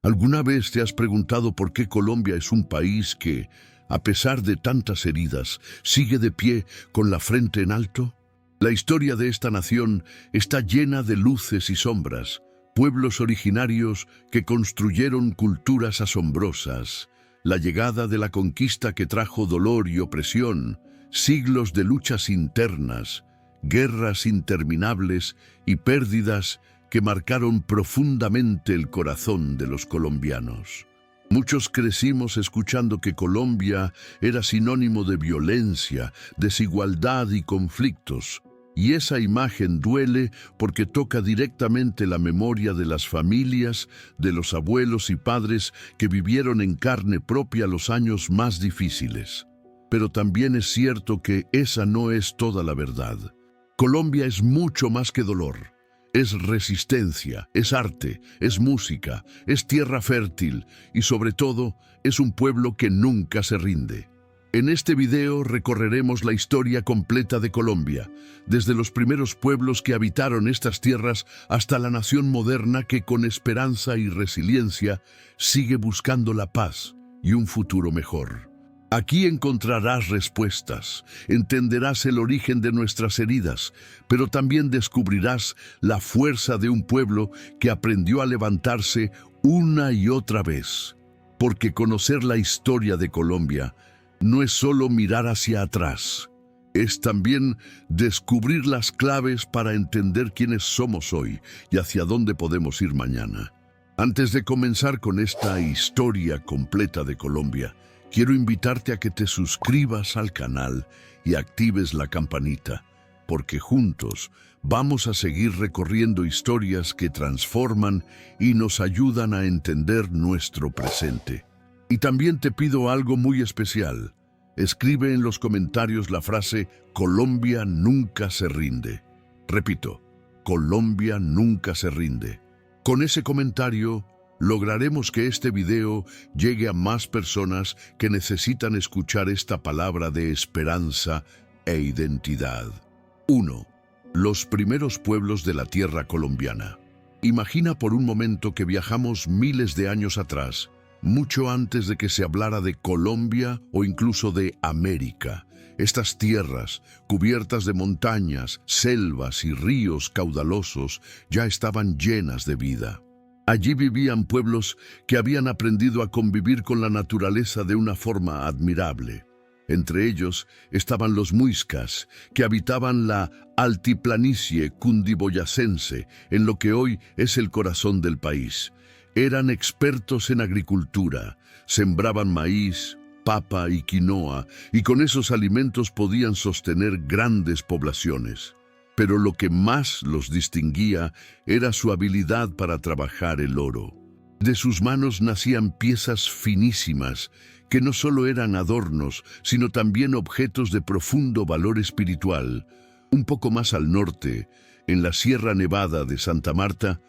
¿Alguna vez te has preguntado por qué Colombia es un país que, a pesar de tantas heridas, sigue de pie con la frente en alto? La historia de esta nación está llena de luces y sombras, pueblos originarios que construyeron culturas asombrosas, la llegada de la conquista que trajo dolor y opresión, siglos de luchas internas, guerras interminables y pérdidas que marcaron profundamente el corazón de los colombianos. Muchos crecimos escuchando que Colombia era sinónimo de violencia, desigualdad y conflictos, y esa imagen duele porque toca directamente la memoria de las familias, de los abuelos y padres que vivieron en carne propia los años más difíciles. Pero también es cierto que esa no es toda la verdad. Colombia es mucho más que dolor. Es resistencia, es arte, es música, es tierra fértil y sobre todo es un pueblo que nunca se rinde. En este video recorreremos la historia completa de Colombia, desde los primeros pueblos que habitaron estas tierras hasta la nación moderna que con esperanza y resiliencia sigue buscando la paz y un futuro mejor. Aquí encontrarás respuestas, entenderás el origen de nuestras heridas, pero también descubrirás la fuerza de un pueblo que aprendió a levantarse una y otra vez. Porque conocer la historia de Colombia no es solo mirar hacia atrás, es también descubrir las claves para entender quiénes somos hoy y hacia dónde podemos ir mañana. Antes de comenzar con esta historia completa de Colombia, quiero invitarte a que te suscribas al canal y actives la campanita, porque juntos vamos a seguir recorriendo historias que transforman y nos ayudan a entender nuestro presente. Y también te pido algo muy especial. Escribe en los comentarios la frase «Colombia nunca se rinde». Repito, Colombia nunca se rinde. Con ese comentario lograremos que este video llegue a más personas que necesitan escuchar esta palabra de esperanza e identidad. 1. Los primeros pueblos de la tierra colombiana. Imagina por un momento que viajamos miles de años atrás, mucho antes de que se hablara de Colombia o incluso de América. Estas tierras, cubiertas de montañas, selvas y ríos caudalosos, ya estaban llenas de vida. Allí vivían pueblos que habían aprendido a convivir con la naturaleza de una forma admirable. Entre ellos estaban los muiscas, que habitaban la altiplanicie cundiboyacense, en lo que hoy es el corazón del país. Eran expertos en agricultura, sembraban maíz, papa y quinoa, y con esos alimentos podían sostener grandes poblaciones. Pero lo que más los distinguía era su habilidad para trabajar el oro. De sus manos nacían piezas finísimas, que no solo eran adornos, sino también objetos de profundo valor espiritual. Un poco más al norte, en la Sierra Nevada de Santa Marta,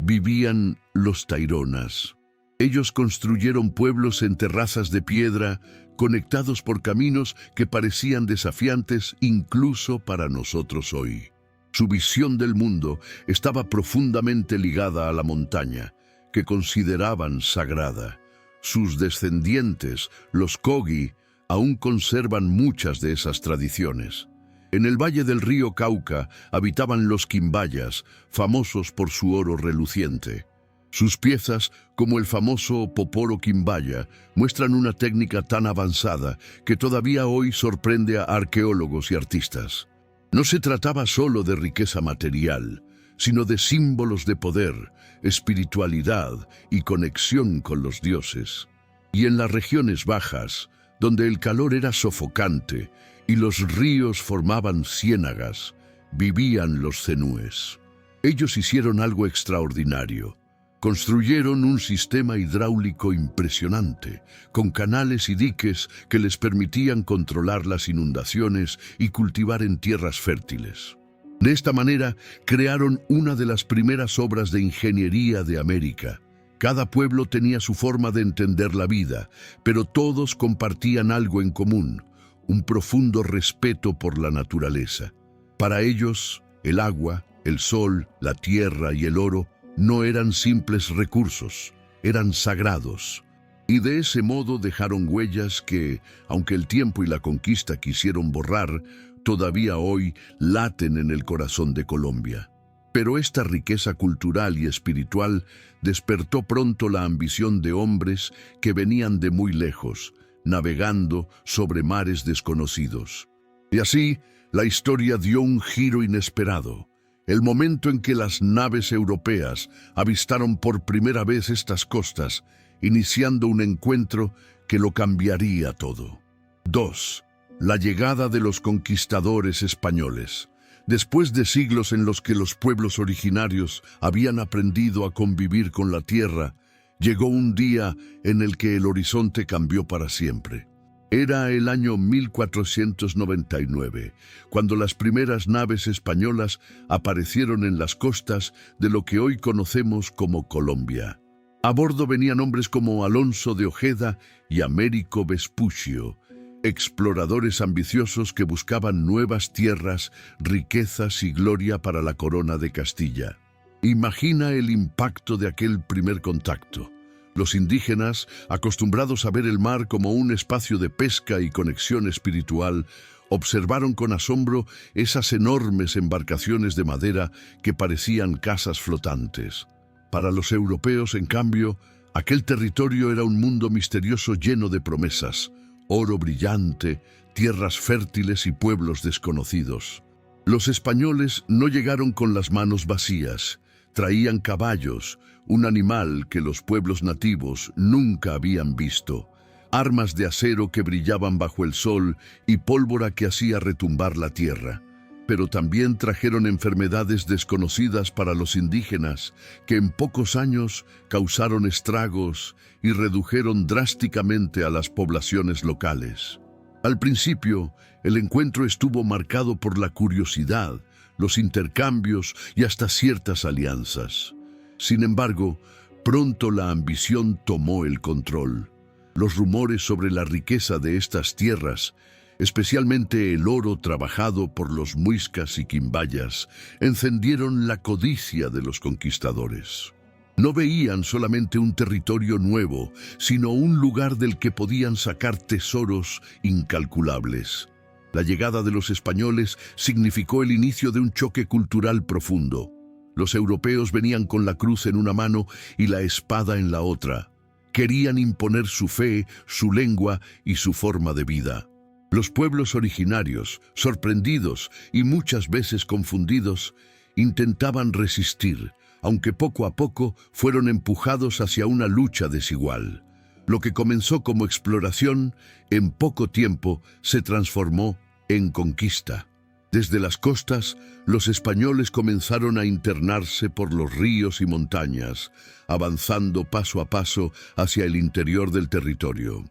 vivían los taironas. Ellos construyeron pueblos en terrazas de piedra, conectados por caminos que parecían desafiantes incluso para nosotros hoy. Su visión del mundo estaba profundamente ligada a la montaña, que consideraban sagrada. Sus descendientes, los Kogi, aún conservan muchas de esas tradiciones. En el valle del río Cauca habitaban los quimbayas, famosos por su oro reluciente. Sus piezas, como el famoso Poporo Quimbaya, muestran una técnica tan avanzada que todavía hoy sorprende a arqueólogos y artistas. No se trataba solo de riqueza material, sino de símbolos de poder, espiritualidad y conexión con los dioses. Y en las regiones bajas, donde el calor era sofocante y los ríos formaban ciénagas, vivían los zenúes. Ellos hicieron algo extraordinario. Construyeron un sistema hidráulico impresionante, con canales y diques que les permitían controlar las inundaciones y cultivar en tierras fértiles. De esta manera, crearon una de las primeras obras de ingeniería de América. Cada pueblo tenía su forma de entender la vida, pero todos compartían algo en común, un profundo respeto por la naturaleza. Para ellos, el agua, el sol, la tierra y el oro no eran simples recursos, eran sagrados. Y de ese modo dejaron huellas que, aunque el tiempo y la conquista quisieron borrar, todavía hoy laten en el corazón de Colombia. Pero esta riqueza cultural y espiritual despertó pronto la ambición de hombres que venían de muy lejos, navegando sobre mares desconocidos. Y así, la historia dio un giro inesperado. El momento en que las naves europeas avistaron por primera vez estas costas, iniciando un encuentro que lo cambiaría todo. 2. La llegada de los conquistadores españoles. Después de siglos en los que los pueblos originarios habían aprendido a convivir con la tierra, llegó un día en el que el horizonte cambió para siempre. Era el año 1499, cuando las primeras naves españolas aparecieron en las costas de lo que hoy conocemos como Colombia. A bordo venían hombres como Alonso de Ojeda y Américo Vespucio, exploradores ambiciosos que buscaban nuevas tierras, riquezas y gloria para la corona de Castilla. Imagina el impacto de aquel primer contacto. Los indígenas, acostumbrados a ver el mar como un espacio de pesca y conexión espiritual, observaron con asombro esas enormes embarcaciones de madera que parecían casas flotantes. Para los europeos, en cambio, aquel territorio era un mundo misterioso lleno de promesas, oro brillante, tierras fértiles y pueblos desconocidos. Los españoles no llegaron con las manos vacías. Traían caballos, un animal que los pueblos nativos nunca habían visto, armas de acero que brillaban bajo el sol y pólvora que hacía retumbar la tierra. Pero también trajeron enfermedades desconocidas para los indígenas, que en pocos años causaron estragos y redujeron drásticamente a las poblaciones locales. Al principio, el encuentro estuvo marcado por la curiosidad, los intercambios y hasta ciertas alianzas. Sin embargo, pronto la ambición tomó el control. Los rumores sobre la riqueza de estas tierras, especialmente el oro trabajado por los muiscas y quimbayas, encendieron la codicia de los conquistadores. No veían solamente un territorio nuevo, sino un lugar del que podían sacar tesoros incalculables. La llegada de los españoles significó el inicio de un choque cultural profundo. Los europeos venían con la cruz en una mano y la espada en la otra. Querían imponer su fe, su lengua y su forma de vida. Los pueblos originarios, sorprendidos y muchas veces confundidos, intentaban resistir, aunque poco a poco fueron empujados hacia una lucha desigual. Lo que comenzó como exploración, en poco tiempo se transformó en conquista. Desde las costas, los españoles comenzaron a internarse por los ríos y montañas, avanzando paso a paso hacia el interior del territorio.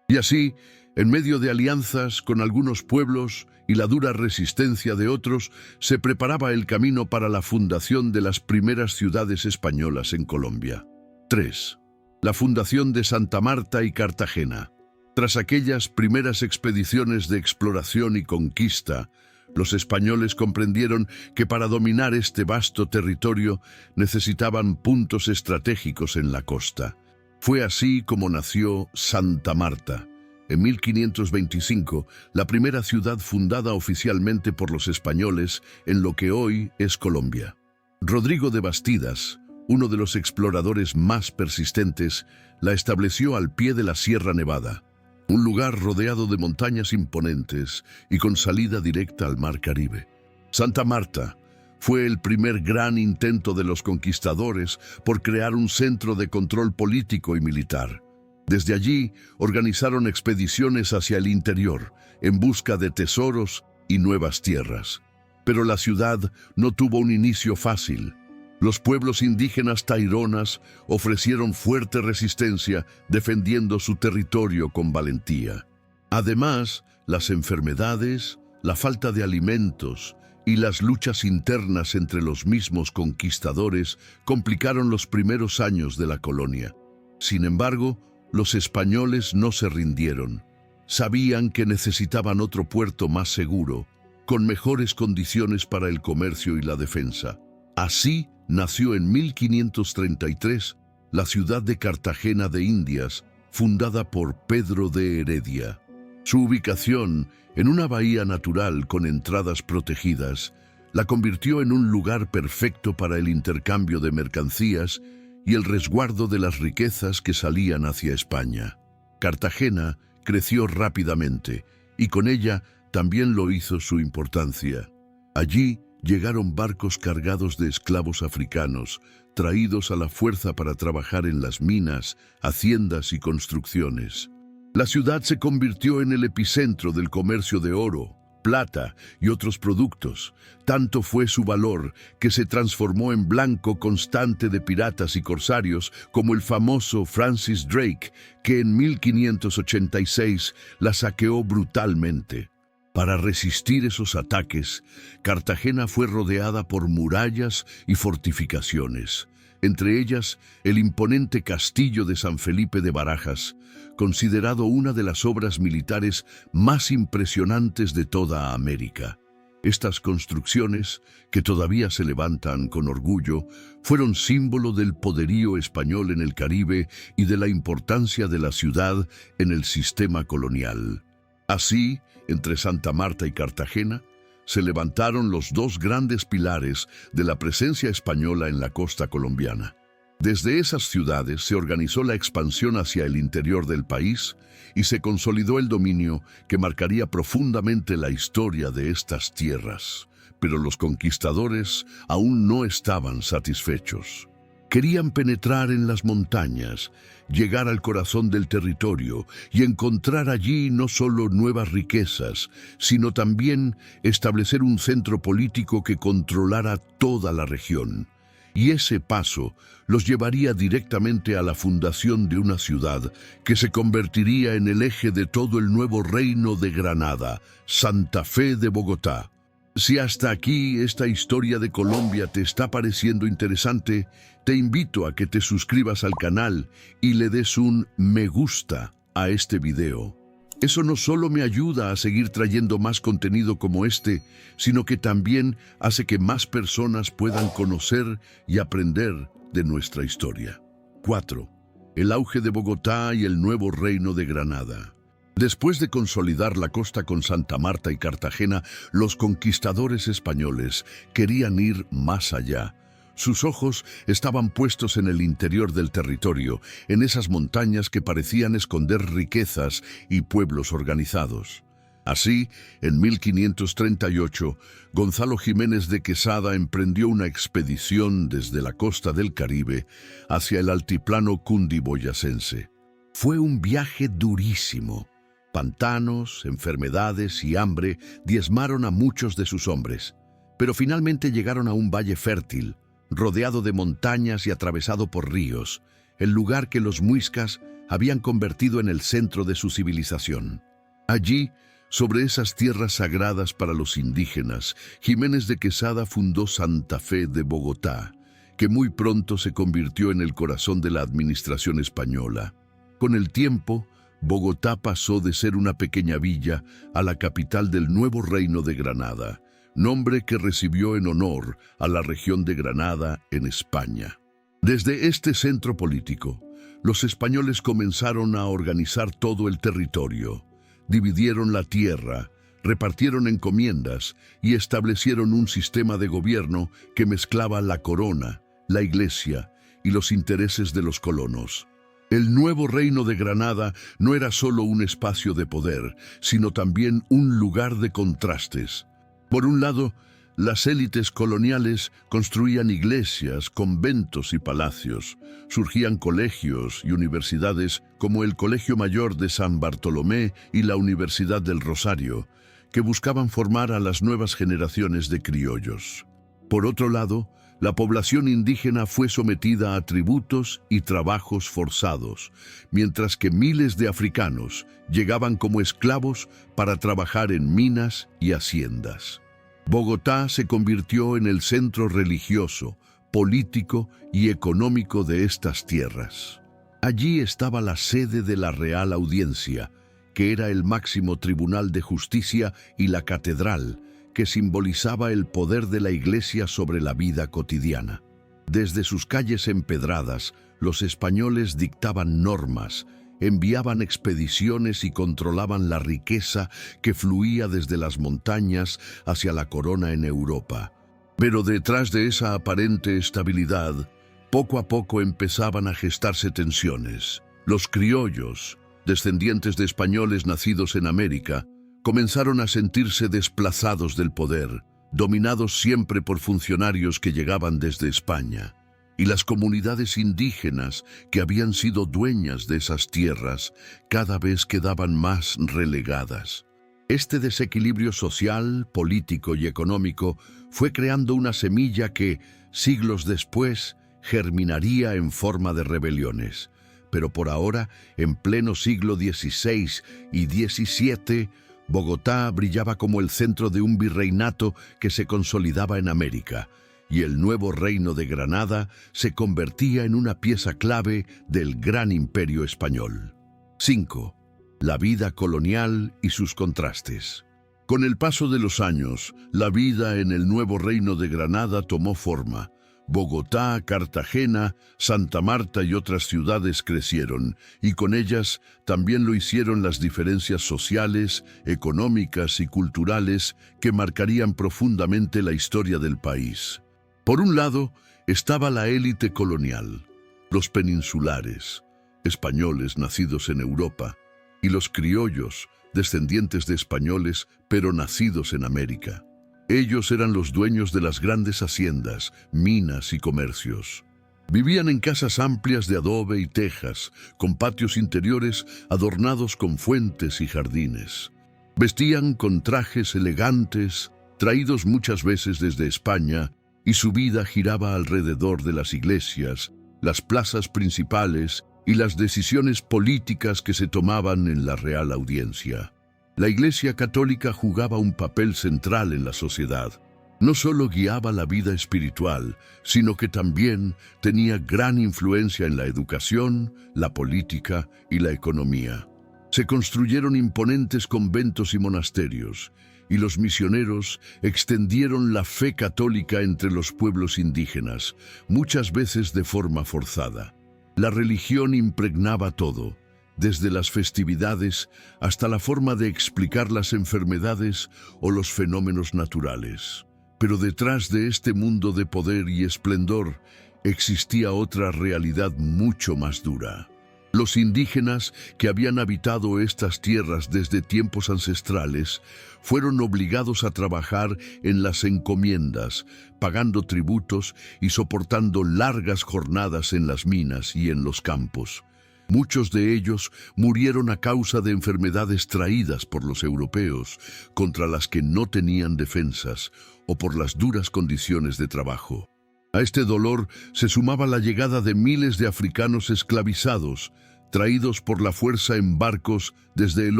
Y así, en medio de alianzas con algunos pueblos y la dura resistencia de otros, se preparaba el camino para la fundación de las primeras ciudades españolas en Colombia. 3. La fundación de Santa Marta y Cartagena. Tras aquellas primeras expediciones de exploración y conquista, los españoles comprendieron que para dominar este vasto territorio necesitaban puntos estratégicos en la costa. Fue así como nació Santa Marta. En 1525, la primera ciudad fundada oficialmente por los españoles en lo que hoy es Colombia. Rodrigo de Bastidas, uno de los exploradores más persistentes, la estableció al pie de la Sierra Nevada, un lugar rodeado de montañas imponentes y con salida directa al Mar Caribe. Santa Marta fue el primer gran intento de los conquistadores por crear un centro de control político y militar. Desde allí, organizaron expediciones hacia el interior, en busca de tesoros y nuevas tierras. Pero la ciudad no tuvo un inicio fácil. Los pueblos indígenas taironas ofrecieron fuerte resistencia, defendiendo su territorio con valentía. Además, las enfermedades, la falta de alimentos y las luchas internas entre los mismos conquistadores complicaron los primeros años de la colonia. Sin embargo, los españoles no se rindieron. Sabían que necesitaban otro puerto más seguro, con mejores condiciones para el comercio y la defensa. Así nació en 1533 la ciudad de Cartagena de Indias, fundada por Pedro de Heredia. Su ubicación, en una bahía natural con entradas protegidas, la convirtió en un lugar perfecto para el intercambio de mercancías y el resguardo de las riquezas que salían hacia España. Cartagena creció rápidamente y con ella también lo hizo su importancia. Allí llegaron barcos cargados de esclavos africanos, traídos a la fuerza para trabajar en las minas, haciendas y construcciones. La ciudad se convirtió en el epicentro del comercio de oro, plata y otros productos. Tanto fue su valor que se transformó en blanco constante de piratas y corsarios como el famoso Francis Drake, que en 1586 la saqueó brutalmente. Para resistir esos ataques, Cartagena fue rodeada por murallas y fortificaciones, entre ellas el imponente castillo de San Felipe de Barajas, considerado una de las obras militares más impresionantes de toda América. Estas construcciones, que todavía se levantan con orgullo, fueron símbolo del poderío español en el Caribe y de la importancia de la ciudad en el sistema colonial. Así, entre Santa Marta y Cartagena, se levantaron los dos grandes pilares de la presencia española en la costa colombiana. Desde esas ciudades se organizó la expansión hacia el interior del país y se consolidó el dominio que marcaría profundamente la historia de estas tierras. Pero los conquistadores aún no estaban satisfechos. Querían penetrar en las montañas, llegar al corazón del territorio y encontrar allí no solo nuevas riquezas, sino también establecer un centro político que controlara toda la región. Y ese paso los llevaría directamente a la fundación de una ciudad que se convertiría en el eje de todo el nuevo reino de Granada, Santa Fe de Bogotá. Si hasta aquí esta historia de Colombia te está pareciendo interesante, te invito a que te suscribas al canal y le des un me gusta a este video. Eso no solo me ayuda a seguir trayendo más contenido como este, sino que también hace que más personas puedan conocer y aprender de nuestra historia. 4. El auge de Bogotá y el nuevo reino de Granada. Después de consolidar la costa con Santa Marta y Cartagena, los conquistadores españoles querían ir más allá. Sus ojos estaban puestos en el interior del territorio, en esas montañas que parecían esconder riquezas y pueblos organizados. Así, en 1538, Gonzalo Jiménez de Quesada emprendió una expedición desde la costa del Caribe hacia el altiplano cundiboyacense. Fue un viaje durísimo. Pantanos, enfermedades y hambre diezmaron a muchos de sus hombres, pero finalmente llegaron a un valle fértil, rodeado de montañas y atravesado por ríos, el lugar que los muiscas habían convertido en el centro de su civilización. Allí, sobre esas tierras sagradas para los indígenas, Jiménez de Quesada fundó Santa Fe de Bogotá, que muy pronto se convirtió en el corazón de la administración española. Con el tiempo, Bogotá pasó de ser una pequeña villa a la capital del nuevo reino de Granada, nombre que recibió en honor a la región de Granada en España. Desde este centro político, los españoles comenzaron a organizar todo el territorio, dividieron la tierra, repartieron encomiendas y establecieron un sistema de gobierno que mezclaba la corona, la iglesia y los intereses de los colonos. El nuevo reino de Granada no era solo un espacio de poder, sino también un lugar de contrastes. Por un lado, las élites coloniales construían iglesias, conventos y palacios. Surgían colegios y universidades como el Colegio Mayor de San Bartolomé y la Universidad del Rosario, que buscaban formar a las nuevas generaciones de criollos. Por otro lado, la población indígena fue sometida a tributos y trabajos forzados, mientras que miles de africanos llegaban como esclavos para trabajar en minas y haciendas. Bogotá se convirtió en el centro religioso, político y económico de estas tierras. Allí estaba la sede de la Real Audiencia, que era el máximo tribunal de justicia, y la catedral, que simbolizaba el poder de la Iglesia sobre la vida cotidiana. Desde sus calles empedradas, los españoles dictaban normas, enviaban expediciones y controlaban la riqueza que fluía desde las montañas hacia la corona en Europa. Pero detrás de esa aparente estabilidad, poco a poco empezaban a gestarse tensiones. Los criollos, descendientes de españoles nacidos en América, comenzaron a sentirse desplazados del poder, dominados siempre por funcionarios que llegaban desde España. Y las comunidades indígenas que habían sido dueñas de esas tierras cada vez quedaban más relegadas. Este desequilibrio social, político y económico fue creando una semilla que, siglos después, germinaría en forma de rebeliones. Pero por ahora, en pleno siglo XVI y XVII, Bogotá brillaba como el centro de un virreinato que se consolidaba en América, y el nuevo reino de Granada se convertía en una pieza clave del gran imperio español. 5. La vida colonial y sus contrastes. Con el paso de los años, la vida en el nuevo reino de Granada tomó forma. Bogotá, Cartagena, Santa Marta y otras ciudades crecieron, y con ellas también lo hicieron las diferencias sociales, económicas y culturales que marcarían profundamente la historia del país. Por un lado, estaba la élite colonial, los peninsulares, españoles nacidos en Europa, y los criollos, descendientes de españoles, pero nacidos en América. Ellos eran los dueños de las grandes haciendas, minas y comercios. Vivían en casas amplias de adobe y tejas, con patios interiores adornados con fuentes y jardines. Vestían con trajes elegantes, traídos muchas veces desde España, y su vida giraba alrededor de las iglesias, las plazas principales y las decisiones políticas que se tomaban en la Real Audiencia. La Iglesia Católica jugaba un papel central en la sociedad. No solo guiaba la vida espiritual, sino que también tenía gran influencia en la educación, la política y la economía. Se construyeron imponentes conventos y monasterios, y los misioneros extendieron la fe católica entre los pueblos indígenas, muchas veces de forma forzada. La religión impregnaba todo, desde las festividades hasta la forma de explicar las enfermedades o los fenómenos naturales. Pero detrás de este mundo de poder y esplendor existía otra realidad mucho más dura. Los indígenas que habían habitado estas tierras desde tiempos ancestrales fueron obligados a trabajar en las encomiendas, pagando tributos y soportando largas jornadas en las minas y en los campos. Muchos de ellos murieron a causa de enfermedades traídas por los europeos, contra las que no tenían defensas, o por las duras condiciones de trabajo. A este dolor se sumaba la llegada de miles de africanos esclavizados, traídos por la fuerza en barcos desde el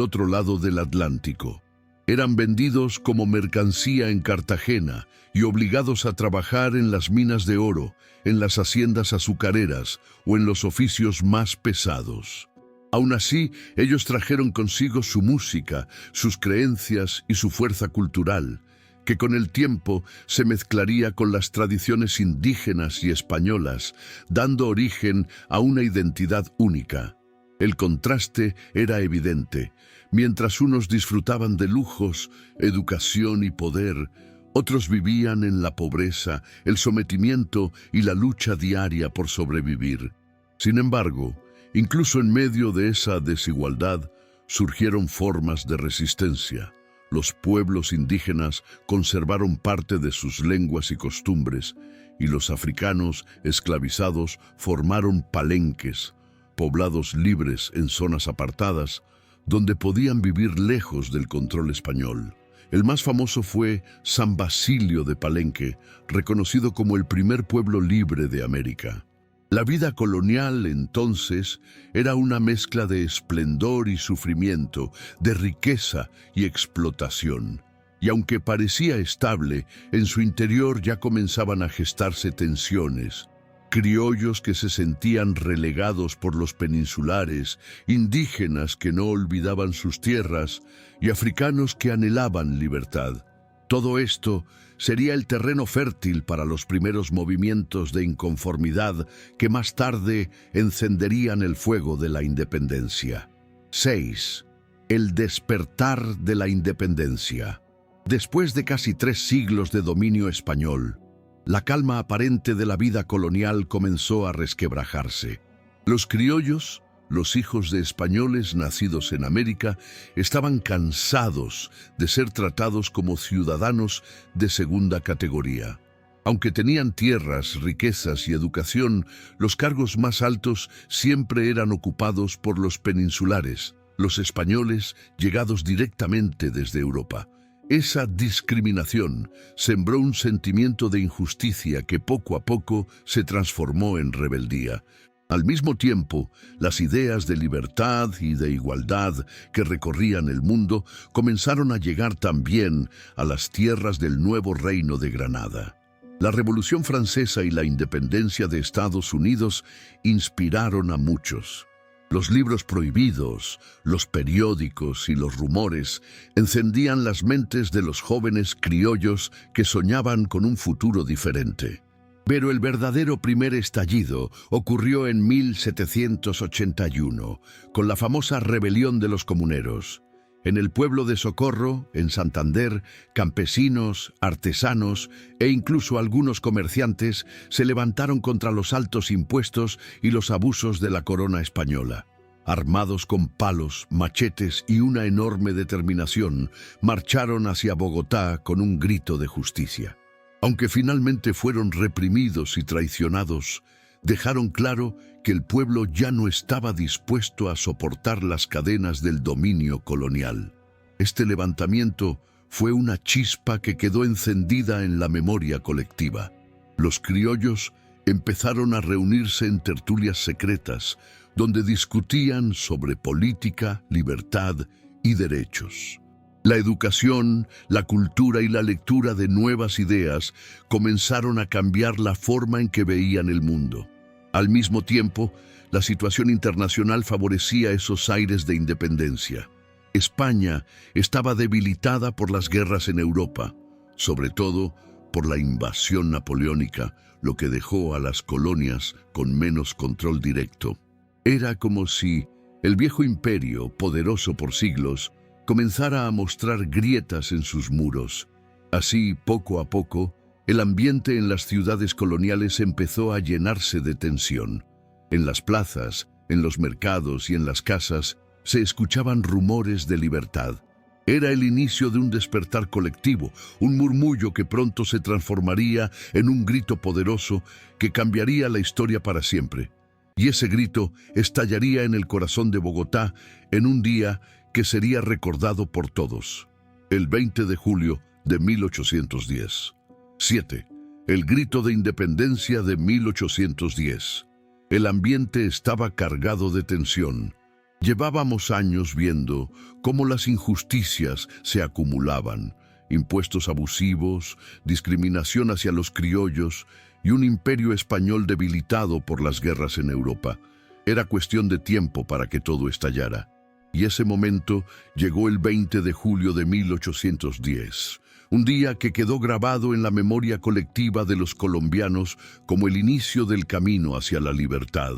otro lado del Atlántico. Eran vendidos como mercancía en Cartagena y obligados a trabajar en las minas de oro, en las haciendas azucareras o en los oficios más pesados. Aún así, ellos trajeron consigo su música, sus creencias y su fuerza cultural, que con el tiempo se mezclaría con las tradiciones indígenas y españolas, dando origen a una identidad única. El contraste era evidente. Mientras unos disfrutaban de lujos, educación y poder, otros vivían en la pobreza, el sometimiento y la lucha diaria por sobrevivir. Sin embargo, incluso en medio de esa desigualdad, surgieron formas de resistencia. Los pueblos indígenas conservaron parte de sus lenguas y costumbres, y los africanos esclavizados formaron palenques, poblados libres en zonas apartadas, donde podían vivir lejos del control español. El más famoso fue San Basilio de Palenque, reconocido como el primer pueblo libre de América. La vida colonial, entonces, era una mezcla de esplendor y sufrimiento, de riqueza y explotación. Y aunque parecía estable, en su interior ya comenzaban a gestarse tensiones. Criollos que se sentían relegados por los peninsulares, indígenas que no olvidaban sus tierras y africanos que anhelaban libertad. Todo esto sería el terreno fértil para los primeros movimientos de inconformidad que más tarde encenderían el fuego de la independencia. 6. El despertar de la independencia. Después de casi 3 siglos de dominio español, la calma aparente de la vida colonial comenzó a resquebrajarse. Los criollos, los hijos de españoles nacidos en América, estaban cansados de ser tratados como ciudadanos de segunda categoría. Aunque tenían tierras, riquezas y educación, los cargos más altos siempre eran ocupados por los peninsulares, los españoles llegados directamente desde Europa. Esa discriminación sembró un sentimiento de injusticia que poco a poco se transformó en rebeldía. Al mismo tiempo, las ideas de libertad y de igualdad que recorrían el mundo comenzaron a llegar también a las tierras del nuevo Reino de Granada. La Revolución Francesa y la independencia de Estados Unidos inspiraron a muchos. Los libros prohibidos, los periódicos y los rumores encendían las mentes de los jóvenes criollos que soñaban con un futuro diferente. Pero el verdadero primer estallido ocurrió en 1781, con la famosa rebelión de los comuneros. En el pueblo de Socorro, en Santander, campesinos, artesanos e incluso algunos comerciantes se levantaron contra los altos impuestos y los abusos de la corona española. Armados con palos, machetes y una enorme determinación, marcharon hacia Bogotá con un grito de justicia. Aunque finalmente fueron reprimidos y traicionados, dejaron claro que el pueblo ya no estaba dispuesto a soportar las cadenas del dominio colonial. Este levantamiento fue una chispa que quedó encendida en la memoria colectiva. Los criollos empezaron a reunirse en tertulias secretas, donde discutían sobre política, libertad y derechos. La educación, la cultura y la lectura de nuevas ideas comenzaron a cambiar la forma en que veían el mundo. Al mismo tiempo, la situación internacional favorecía esos aires de independencia. España estaba debilitada por las guerras en Europa, sobre todo por la invasión napoleónica, lo que dejó a las colonias con menos control directo. Era como si el viejo imperio, poderoso por siglos, comenzara a mostrar grietas en sus muros. Así, poco a poco, el ambiente en las ciudades coloniales empezó a llenarse de tensión. En las plazas, en los mercados y en las casas se escuchaban rumores de libertad. Era el inicio de un despertar colectivo, un murmullo que pronto se transformaría en un grito poderoso que cambiaría la historia para siempre. Y ese grito estallaría en el corazón de Bogotá en un día que sería recordado por todos. El 20 de julio de 1810. 7. El grito de independencia de 1810. El ambiente estaba cargado de tensión. Llevábamos años viendo cómo las injusticias se acumulaban, impuestos abusivos, discriminación hacia los criollos y un imperio español debilitado por las guerras en Europa. Era cuestión de tiempo para que todo estallara. Y ese momento llegó el 20 de julio de 1810, un día que quedó grabado en la memoria colectiva de los colombianos como el inicio del camino hacia la libertad.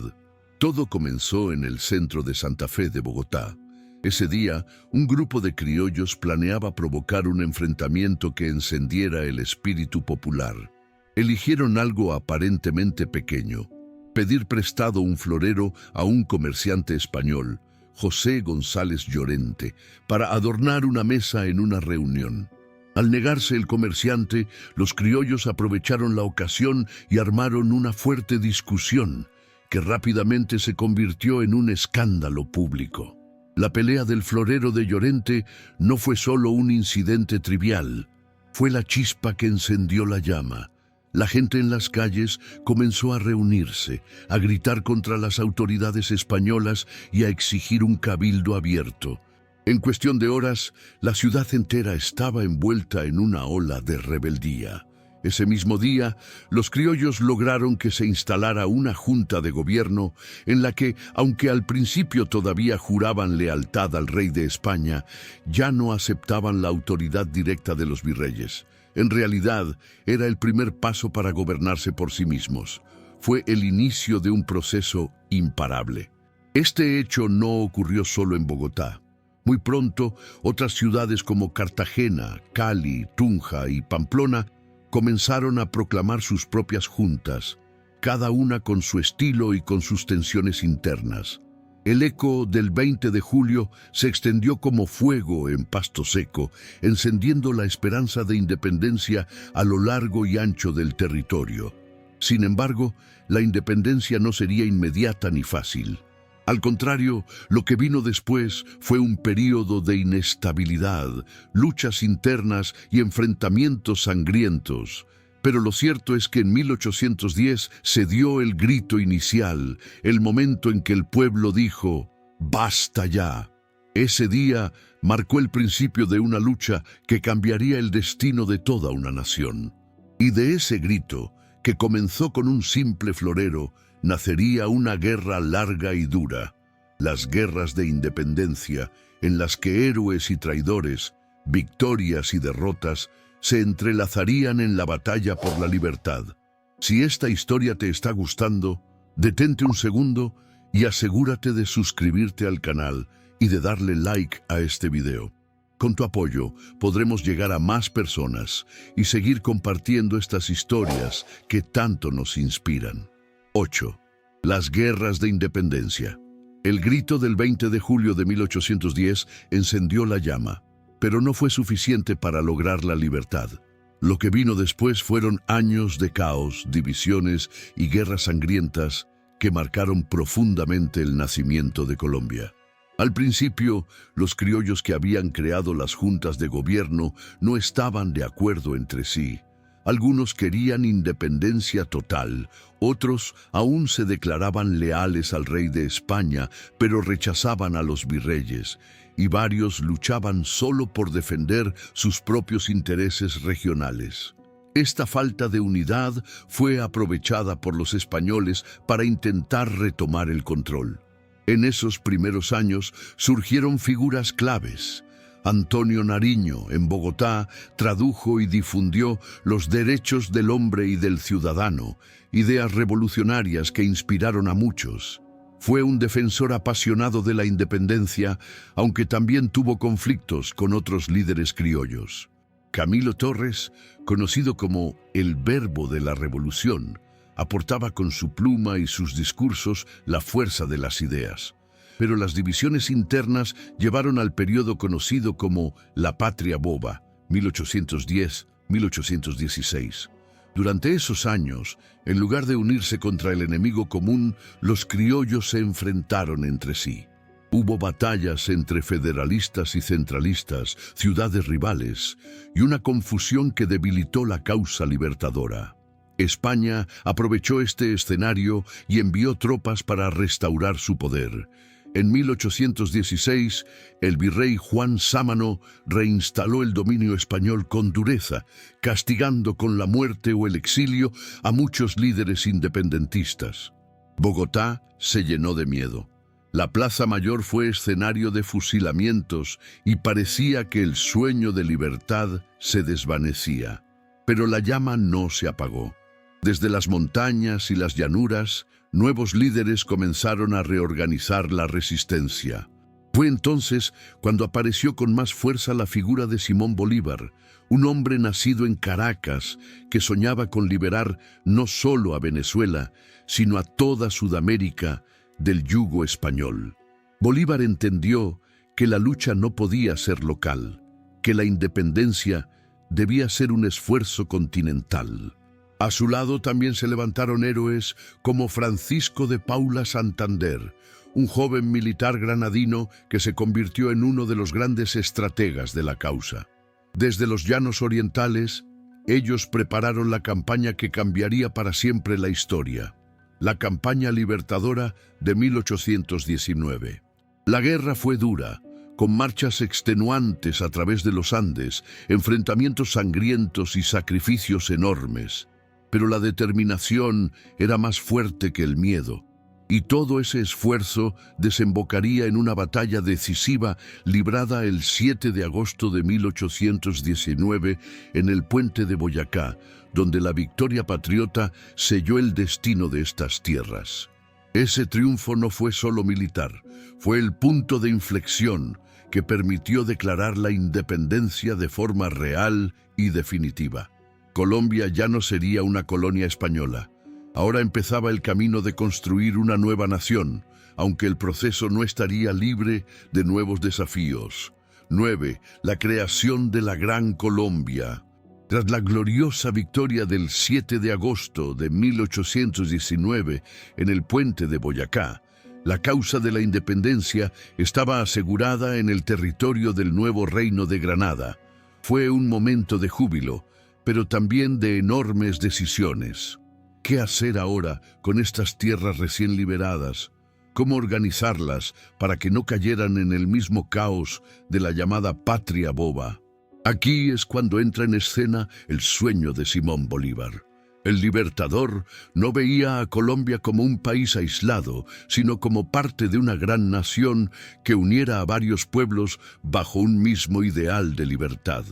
Todo comenzó en el centro de Santa Fe de Bogotá. Ese día, un grupo de criollos planeaba provocar un enfrentamiento que encendiera el espíritu popular. Eligieron algo aparentemente pequeño: pedir prestado un florero a un comerciante español, José González Llorente, para adornar una mesa en una reunión. Al negarse el comerciante, los criollos aprovecharon la ocasión y armaron una fuerte discusión que rápidamente se convirtió en un escándalo público. La pelea del florero de Llorente no fue solo un incidente trivial, fue la chispa que encendió la llama. La gente en las calles comenzó a reunirse, a gritar contra las autoridades españolas y a exigir un cabildo abierto. En cuestión de horas, la ciudad entera estaba envuelta en una ola de rebeldía. Ese mismo día, los criollos lograron que se instalara una junta de gobierno en la que, aunque al principio todavía juraban lealtad al rey de España, ya no aceptaban la autoridad directa de los virreyes. En realidad, era el primer paso para gobernarse por sí mismos. Fue el inicio de un proceso imparable. Este hecho no ocurrió solo en Bogotá. Muy pronto, otras ciudades como Cartagena, Cali, Tunja y Pamplona comenzaron a proclamar sus propias juntas, cada una con su estilo y con sus tensiones internas. El eco del 20 de julio se extendió como fuego en Pasto Seco, encendiendo la esperanza de independencia a lo largo y ancho del territorio. Sin embargo, la independencia no sería inmediata ni fácil. Al contrario, lo que vino después fue un período de inestabilidad, luchas internas y enfrentamientos sangrientos. Pero lo cierto es que en 1810 se dio el grito inicial, el momento en que el pueblo dijo, ¡basta ya! Ese día marcó el principio de una lucha que cambiaría el destino de toda una nación. Y de ese grito, que comenzó con un simple florero, nacería una guerra larga y dura, las guerras de independencia, en las que héroes y traidores, victorias y derrotas, se entrelazarían en la batalla por la libertad. Si esta historia te está gustando, detente un segundo y asegúrate de suscribirte al canal y de darle like a este video. Con tu apoyo podremos llegar a más personas y seguir compartiendo estas historias que tanto nos inspiran. 8. Las guerras de independencia. El grito del 20 de julio de 1810 encendió la llama, pero no fue suficiente para lograr la libertad. Lo que vino después fueron años de caos, divisiones y guerras sangrientas que marcaron profundamente el nacimiento de Colombia. Al principio, los criollos que habían creado las juntas de gobierno no estaban de acuerdo entre sí. Algunos querían independencia total, otros aún se declaraban leales al rey de España, pero rechazaban a los virreyes, y varios luchaban solo por defender sus propios intereses regionales. Esta falta de unidad fue aprovechada por los españoles para intentar retomar el control. En esos primeros años surgieron figuras claves. Antonio Nariño, en Bogotá, tradujo y difundió los derechos del hombre y del ciudadano, ideas revolucionarias que inspiraron a muchos. Fue un defensor apasionado de la independencia, aunque también tuvo conflictos con otros líderes criollos. Camilo Torres, conocido como el Verbo de la Revolución, aportaba con su pluma y sus discursos la fuerza de las ideas. Pero las divisiones internas llevaron al periodo conocido como la Patria Boba, 1810-1816. Durante esos años, en lugar de unirse contra el enemigo común, los criollos se enfrentaron entre sí. Hubo batallas entre federalistas y centralistas, ciudades rivales, y una confusión que debilitó la causa libertadora. España aprovechó este escenario y envió tropas para restaurar su poder. En 1816, el virrey Juan Sámano reinstaló el dominio español con dureza, castigando con la muerte o el exilio a muchos líderes independentistas. Bogotá se llenó de miedo. La Plaza Mayor fue escenario de fusilamientos y parecía que el sueño de libertad se desvanecía. Pero la llama no se apagó. Desde las montañas y las llanuras, nuevos líderes comenzaron a reorganizar la resistencia. Fue entonces cuando apareció con más fuerza la figura de Simón Bolívar, un hombre nacido en Caracas que soñaba con liberar no solo a Venezuela, sino a toda Sudamérica del yugo español. Bolívar entendió que la lucha no podía ser local, que la independencia debía ser un esfuerzo continental. A su lado también se levantaron héroes como Francisco de Paula Santander, un joven militar granadino que se convirtió en uno de los grandes estrategas de la causa. Desde los llanos orientales, ellos prepararon la campaña que cambiaría para siempre la historia, la campaña libertadora de 1819. La guerra fue dura, con marchas extenuantes a través de los Andes, enfrentamientos sangrientos y sacrificios enormes. Pero la determinación era más fuerte que el miedo, y todo ese esfuerzo desembocaría en una batalla decisiva librada el 7 de agosto de 1819 en el puente de Boyacá, donde la victoria patriota selló el destino de estas tierras. Ese triunfo no fue solo militar, fue el punto de inflexión que permitió declarar la independencia de forma real y definitiva. Colombia ya no sería una colonia española. Ahora empezaba el camino de construir una nueva nación, aunque el proceso no estaría libre de nuevos desafíos. 9. La creación de la Gran Colombia. Tras la gloriosa victoria del 7 de agosto de 1819 en el puente de Boyacá, la causa de la independencia estaba asegurada en el territorio del nuevo Reino de Granada. Fue un momento de júbilo, pero también de enormes decisiones. ¿Qué hacer ahora con estas tierras recién liberadas? ¿Cómo organizarlas para que no cayeran en el mismo caos de la llamada patria boba? Aquí es cuando entra en escena el sueño de Simón Bolívar. El libertador no veía a Colombia como un país aislado, sino como parte de una gran nación que uniera a varios pueblos bajo un mismo ideal de libertad.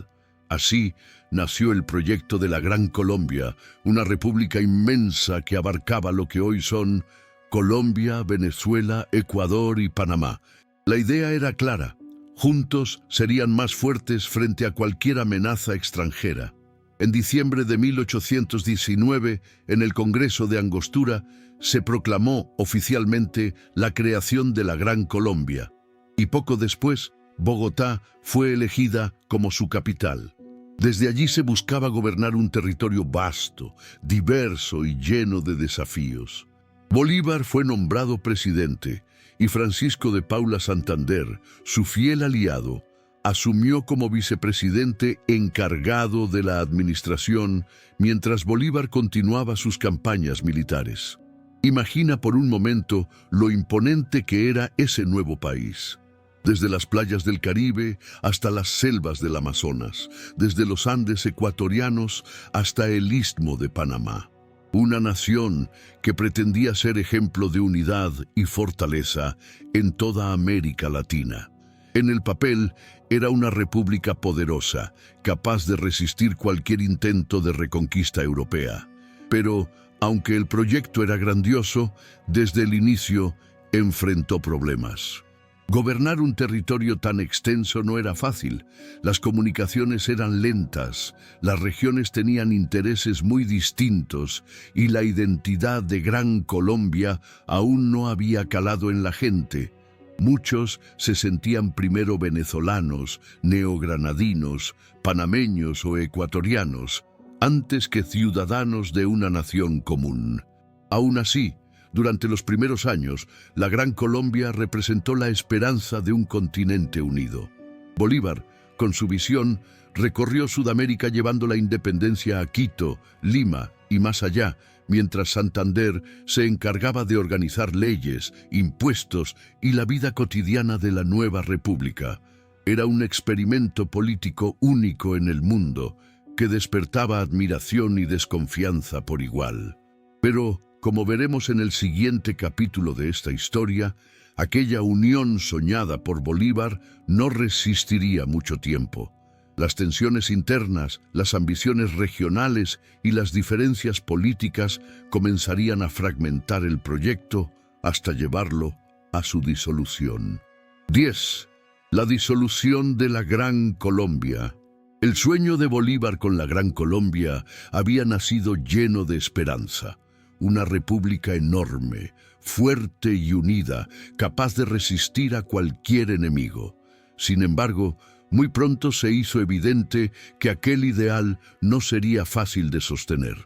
Así nació el proyecto de la Gran Colombia, una república inmensa que abarcaba lo que hoy son Colombia, Venezuela, Ecuador y Panamá. La idea era clara: juntos serían más fuertes frente a cualquier amenaza extranjera. En diciembre de 1819, en el Congreso de Angostura, se proclamó oficialmente la creación de la Gran Colombia, y poco después, Bogotá fue elegida como su capital. Desde allí se buscaba gobernar un territorio vasto, diverso y lleno de desafíos. Bolívar fue nombrado presidente y Francisco de Paula Santander, su fiel aliado, asumió como vicepresidente encargado de la administración mientras Bolívar continuaba sus campañas militares. Imagina por un momento lo imponente que era ese nuevo país. Desde las playas del Caribe hasta las selvas del Amazonas, desde los Andes ecuatorianos hasta el Istmo de Panamá. Una nación que pretendía ser ejemplo de unidad y fortaleza en toda América Latina. En el papel, era una república poderosa, capaz de resistir cualquier intento de reconquista europea. Pero, aunque el proyecto era grandioso, desde el inicio enfrentó problemas. Gobernar un territorio tan extenso no era fácil. Las comunicaciones eran lentas, las regiones tenían intereses muy distintos y la identidad de Gran Colombia aún no había calado en la gente. Muchos se sentían primero venezolanos, neogranadinos, panameños o ecuatorianos, antes que ciudadanos de una nación común. Aún así, durante los primeros años, la Gran Colombia representó la esperanza de un continente unido. Bolívar, con su visión, recorrió Sudamérica llevando la independencia a Quito, Lima y más allá, mientras Santander se encargaba de organizar leyes, impuestos y la vida cotidiana de la nueva república. Era un experimento político único en el mundo, que despertaba admiración y desconfianza por igual. Pero, como veremos en el siguiente capítulo de esta historia, aquella unión soñada por Bolívar no resistiría mucho tiempo. Las tensiones internas, las ambiciones regionales y las diferencias políticas comenzarían a fragmentar el proyecto hasta llevarlo a su disolución. 10. La disolución de la Gran Colombia. El sueño de Bolívar con la Gran Colombia había nacido lleno de esperanza. Una república enorme, fuerte y unida, capaz de resistir a cualquier enemigo. Sin embargo, muy pronto se hizo evidente que aquel ideal no sería fácil de sostener.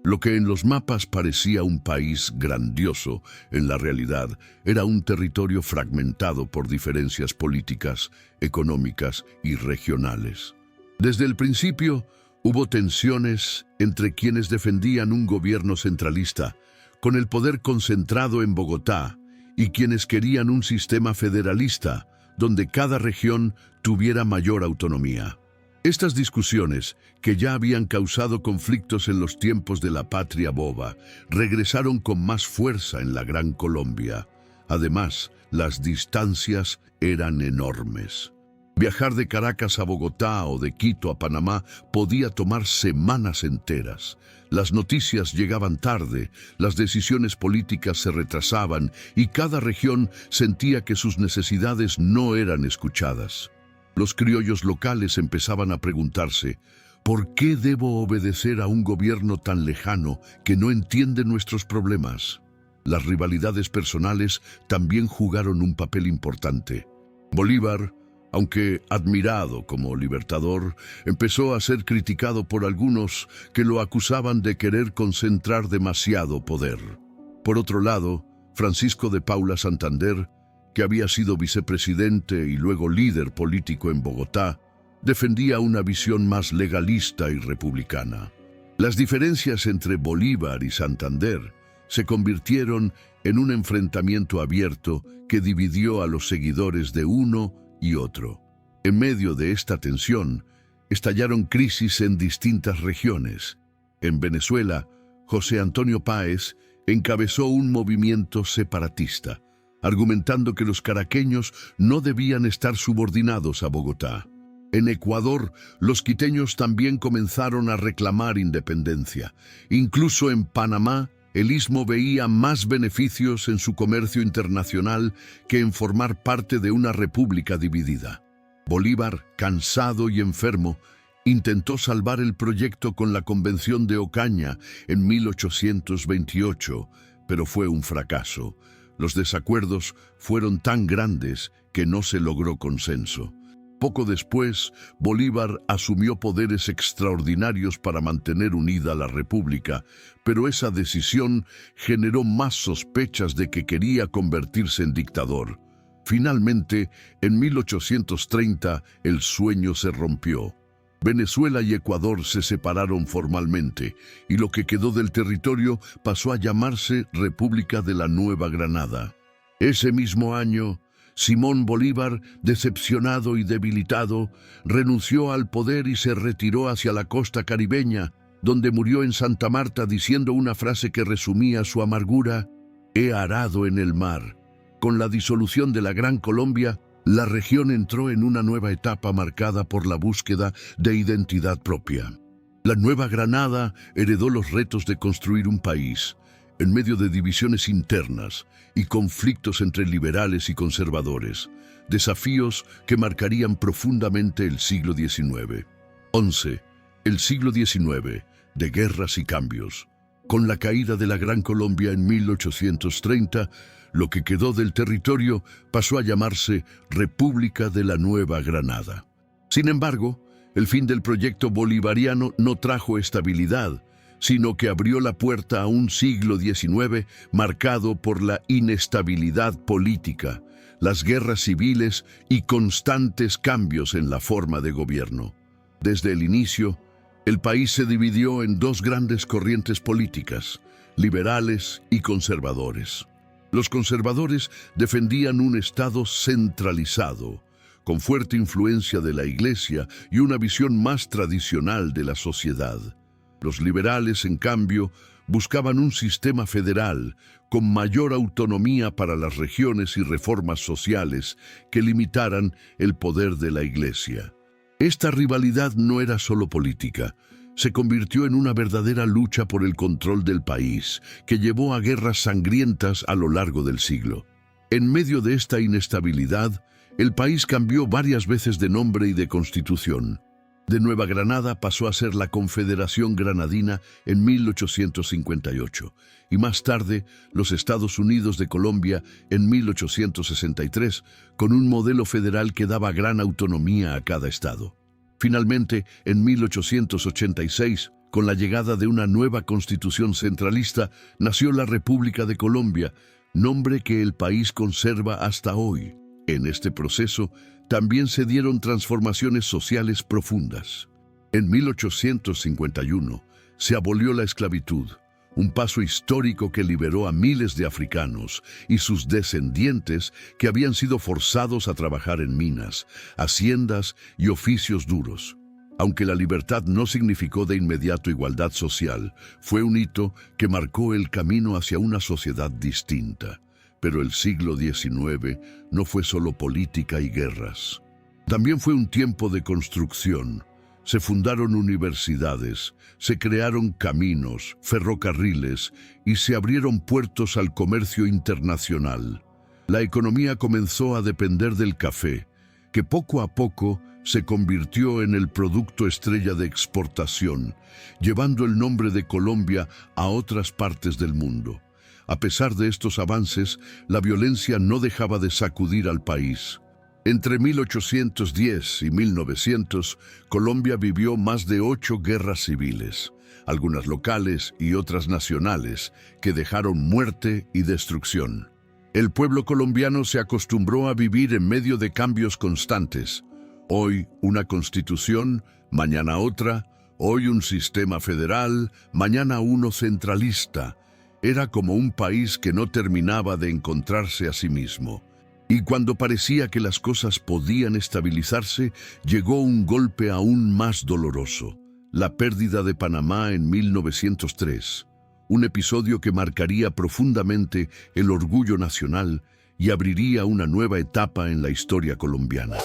Lo que en los mapas parecía un país grandioso, en la realidad era un territorio fragmentado por diferencias políticas, económicas y regionales. Desde el principio, hubo tensiones entre quienes defendían un gobierno centralista, con el poder concentrado en Bogotá, y quienes querían un sistema federalista, donde cada región tuviera mayor autonomía. Estas discusiones, que ya habían causado conflictos en los tiempos de la Patria Boba, regresaron con más fuerza en la Gran Colombia. Además, las distancias eran enormes. Viajar de Caracas a Bogotá o de Quito a Panamá podía tomar semanas enteras. Las noticias llegaban tarde, las decisiones políticas se retrasaban y cada región sentía que sus necesidades no eran escuchadas. Los criollos locales empezaban a preguntarse: ¿por qué debo obedecer a un gobierno tan lejano que no entiende nuestros problemas? Las rivalidades personales también jugaron un papel importante. Bolívar, aunque admirado como libertador, empezó a ser criticado por algunos que lo acusaban de querer concentrar demasiado poder. Por otro lado, Francisco de Paula Santander, que había sido vicepresidente y luego líder político en Bogotá, defendía una visión más legalista y republicana. Las diferencias entre Bolívar y Santander se convirtieron en un enfrentamiento abierto que dividió a los seguidores de uno y otro. En medio de esta tensión, estallaron crisis en distintas regiones. En Venezuela, José Antonio Páez encabezó un movimiento separatista, argumentando que los caraqueños no debían estar subordinados a Bogotá. En Ecuador, los quiteños también comenzaron a reclamar independencia. Incluso en Panamá, el Istmo veía más beneficios en su comercio internacional que en formar parte de una república dividida. Bolívar, cansado y enfermo, intentó salvar el proyecto con la Convención de Ocaña en 1828, pero fue un fracaso. Los desacuerdos fueron tan grandes que no se logró consenso. Poco después, Bolívar asumió poderes extraordinarios para mantener unida la República, pero esa decisión generó más sospechas de que quería convertirse en dictador. Finalmente, en 1830, el sueño se rompió. Venezuela y Ecuador se separaron formalmente, y lo que quedó del territorio pasó a llamarse República de la Nueva Granada. Ese mismo año, Simón Bolívar, decepcionado y debilitado, renunció al poder y se retiró hacia la costa caribeña, donde murió en Santa Marta diciendo una frase que resumía su amargura: «He arado en el mar». Con la disolución de la Gran Colombia, la región entró en una nueva etapa marcada por la búsqueda de identidad propia. La Nueva Granada heredó los retos de construir un país, en medio de divisiones internas y conflictos entre liberales y conservadores, desafíos que marcarían profundamente el siglo XIX. 11. El siglo XIX, de guerras y cambios. Con la caída de la Gran Colombia en 1830, lo que quedó del territorio pasó a llamarse República de la Nueva Granada. Sin embargo, el fin del proyecto bolivariano no trajo estabilidad, sino que abrió la puerta a un siglo XIX marcado por la inestabilidad política, las guerras civiles y constantes cambios en la forma de gobierno. Desde el inicio, el país se dividió en dos grandes corrientes políticas, liberales y conservadores. Los conservadores defendían un Estado centralizado, con fuerte influencia de la Iglesia y una visión más tradicional de la sociedad. Los liberales, en cambio, buscaban un sistema federal con mayor autonomía para las regiones y reformas sociales que limitaran el poder de la Iglesia. Esta rivalidad no era solo política, se convirtió en una verdadera lucha por el control del país, que llevó a guerras sangrientas a lo largo del siglo. En medio de esta inestabilidad, el país cambió varias veces de nombre y de constitución. De Nueva Granada pasó a ser la Confederación Granadina en 1858 y más tarde los Estados Unidos de Colombia en 1863, con un modelo federal que daba gran autonomía a cada estado. Finalmente, en 1886, con la llegada de una nueva constitución centralista, nació la República de Colombia, nombre que el país conserva hasta hoy. En este proceso, también se dieron transformaciones sociales profundas. En 1851 se abolió la esclavitud, un paso histórico que liberó a miles de africanos y sus descendientes que habían sido forzados a trabajar en minas, haciendas y oficios duros. Aunque la libertad no significó de inmediato igualdad social, fue un hito que marcó el camino hacia una sociedad distinta. Pero el siglo XIX no fue solo política y guerras. También fue un tiempo de construcción. Se fundaron universidades, se crearon caminos, ferrocarriles y se abrieron puertos al comercio internacional. La economía comenzó a depender del café, que poco a poco se convirtió en el producto estrella de exportación, llevando el nombre de Colombia a otras partes del mundo. A pesar de estos avances, la violencia no dejaba de sacudir al país. Entre 1810 y 1900, Colombia vivió más de 8 guerras civiles, algunas locales y otras nacionales, que dejaron muerte y destrucción. El pueblo colombiano se acostumbró a vivir en medio de cambios constantes. Hoy una constitución, mañana otra, hoy un sistema federal, mañana uno centralista. Era como un país que no terminaba de encontrarse a sí mismo. Y cuando parecía que las cosas podían estabilizarse, llegó un golpe aún más doloroso: la pérdida de Panamá en 1903. Un episodio que marcaría profundamente el orgullo nacional y abriría una nueva etapa en la historia colombiana.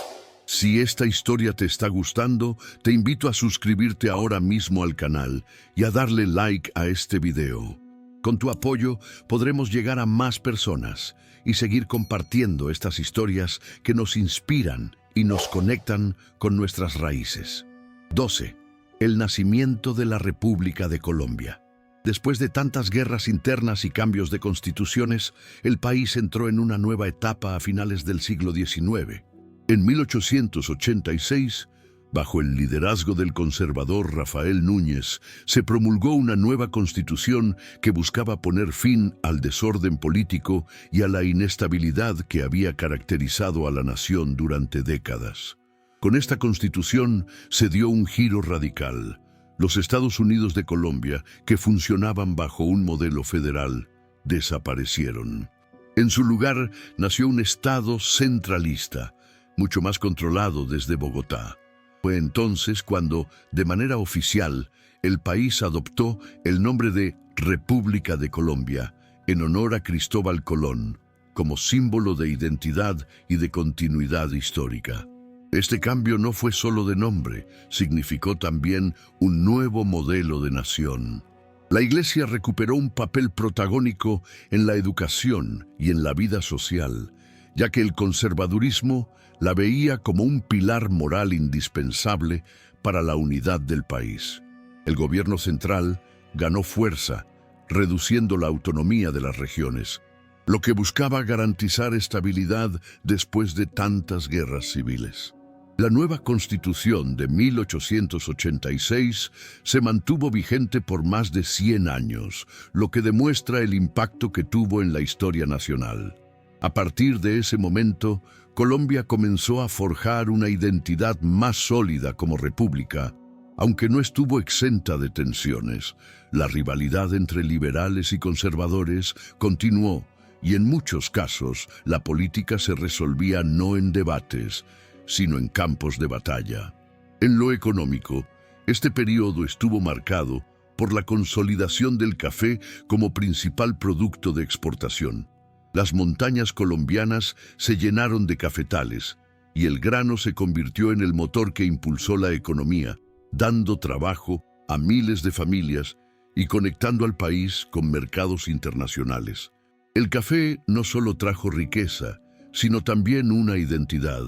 Si esta historia te está gustando, te invito a suscribirte ahora mismo al canal y a darle like a este video. Con tu apoyo podremos llegar a más personas y seguir compartiendo estas historias que nos inspiran y nos conectan con nuestras raíces. 12. El nacimiento de la República de Colombia. Después de tantas guerras internas y cambios de constituciones, el país entró en una nueva etapa a finales del siglo XIX. En 1886, bajo el liderazgo del conservador Rafael Núñez, se promulgó una nueva constitución que buscaba poner fin al desorden político y a la inestabilidad que había caracterizado a la nación durante décadas. Con esta constitución se dio un giro radical. Los Estados Unidos de Colombia, que funcionaban bajo un modelo federal, desaparecieron. En su lugar nació un Estado centralista, mucho más controlado desde Bogotá. Fue entonces cuando, de manera oficial, el país adoptó el nombre de República de Colombia, en honor a Cristóbal Colón, como símbolo de identidad y de continuidad histórica. Este cambio no fue solo de nombre, significó también un nuevo modelo de nación. La Iglesia recuperó un papel protagónico en la educación y en la vida social, ya que el conservadurismo la veía como un pilar moral indispensable para la unidad del país. El gobierno central ganó fuerza, reduciendo la autonomía de las regiones, lo que buscaba garantizar estabilidad después de tantas guerras civiles. La nueva Constitución de 1886 se mantuvo vigente por más de 100 años, lo que demuestra el impacto que tuvo en la historia nacional. A partir de ese momento, Colombia comenzó a forjar una identidad más sólida como república, aunque no estuvo exenta de tensiones. La rivalidad entre liberales y conservadores continuó, y en muchos casos la política se resolvía no en debates, sino en campos de batalla. En lo económico, este periodo estuvo marcado por la consolidación del café como principal producto de exportación. Las montañas colombianas se llenaron de cafetales y el grano se convirtió en el motor que impulsó la economía, dando trabajo a miles de familias y conectando al país con mercados internacionales. El café no solo trajo riqueza, sino también una identidad.